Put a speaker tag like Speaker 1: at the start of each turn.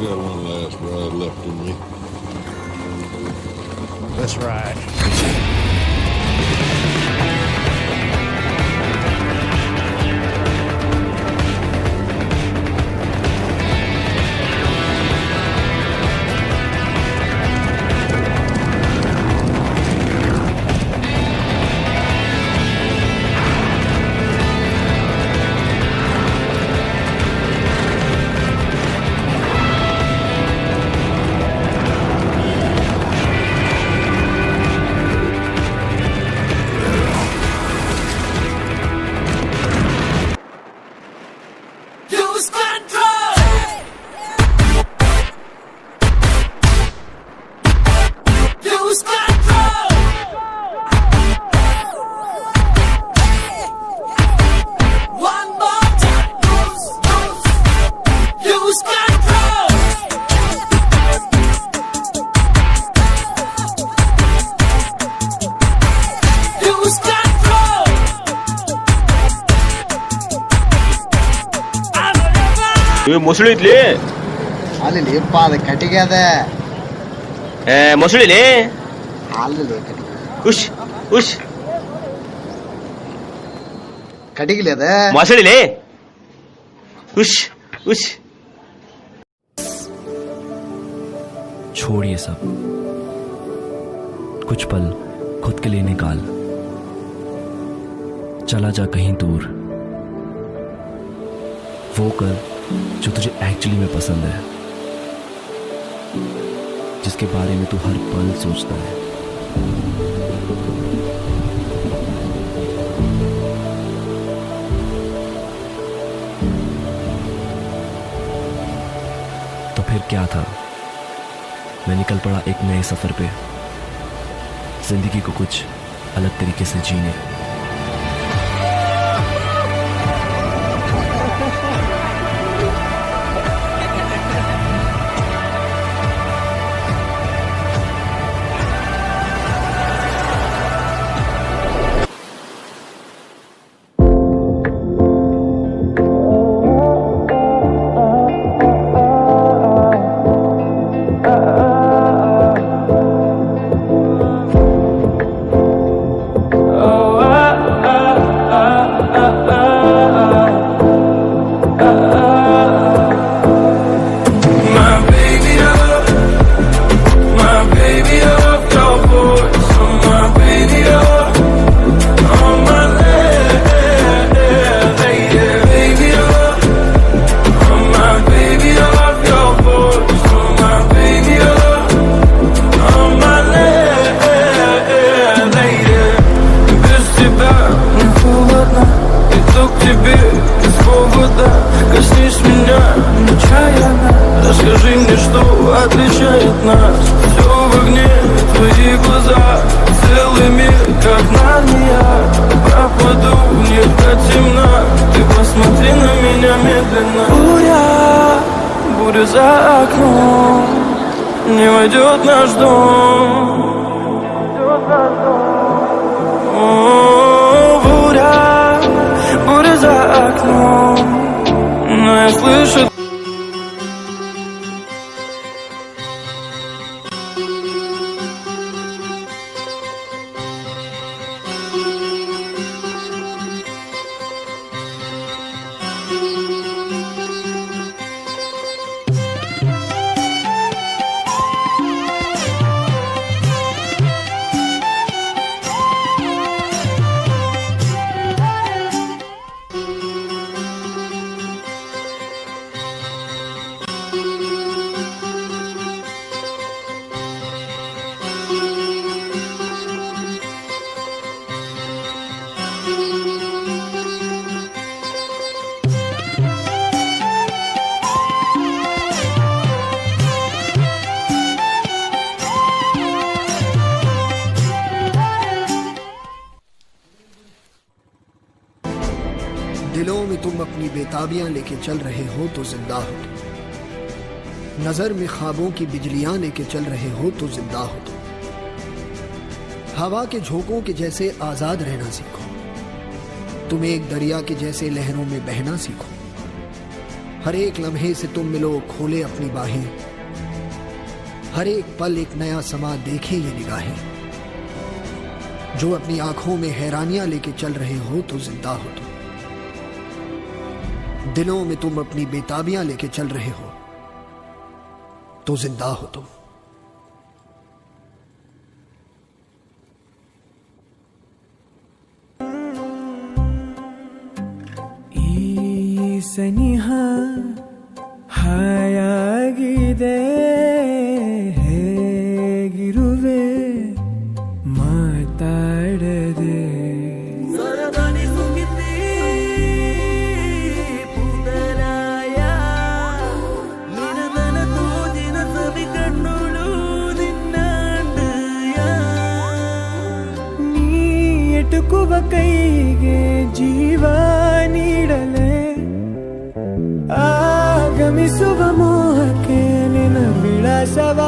Speaker 1: got one last ride left in me.
Speaker 2: Let's ride.
Speaker 3: ಮೊಸಳಿದ್ಲಿ
Speaker 4: ಅಲ್ಲಿ ಅದು ಕಟ್ಟಿಗೆ ಅದ
Speaker 3: ಮೊಸಳಿಲಿ
Speaker 4: ಅಲ್ಲಿ ಕಟ್ಟಿಗೆ
Speaker 3: ಉಶ್ ಉಶ್
Speaker 4: ಕಟ್ಟಿಗೆ ಅದ
Speaker 3: ಮೊಸಳಿಲಿ उश उश।
Speaker 5: छोड़ ये सब, कुछ पल खुद के लिए निकाल, चला जा कहीं दूर, वो कर जो तुझे एक्चुअली में पसंद है, जिसके बारे में तू हर पल सोचता है। तो फिर क्या था, मैं निकल पड़ा एक नए सफर पे, जिंदगी को कुछ अलग तरीके से जीने।
Speaker 6: Отличает нас все в огне, твои глаза, целый мир, как Нарния. Пропаду в них до темна, ты посмотри на меня медленно. Буря, буря за окном, не войдет наш дом. О, буря, буря за окном, но я слышу.
Speaker 7: दिलों में तुम अपनी बेताबियां लेके चल रहे हो तो जिंदा हो तुम, नजर में ख्वाबों की बिजलियां लेके चल रहे हो तो जिंदा हो तुम। हवा के झोंकों के जैसे आजाद रहना सीखो, तुम एक दरिया के जैसे लहरों में बहना सीखो। हर एक लम्हे से तुम मिलो खोले अपनी बाहें, हर एक पल एक नया समा देखे ये निगाहें। जो अपनी आंखों में हैरानियां लेके चल रहे हो तो जिंदा हो तुम, दिलों में तुम अपनी बेताबियां लेके चल रहे हो तो जिंदा हो तुम।
Speaker 6: ಸನಿಹ ಹಾಯಾಗಿದೆ ಹೇಗಿರುವೆ ಮಾತಾಡದೆ ಸರದನಿ ಸುಗಿತಿ ಪುದರಾಯ ನಿರದನ ತೋಜಿನ ಸವಿ ಕಣ್ಣುಳು ದಿನ್ನಾಂಡಯ ನೀ ಎಟುಕುವ ಕೈಗೆ ಜೀವ ನೀಡಲೆ ಆಗಮಿಸುವ ಮೋಹಕ್ಕೆ ನಿನ್ನ ವಿಳಾಸವ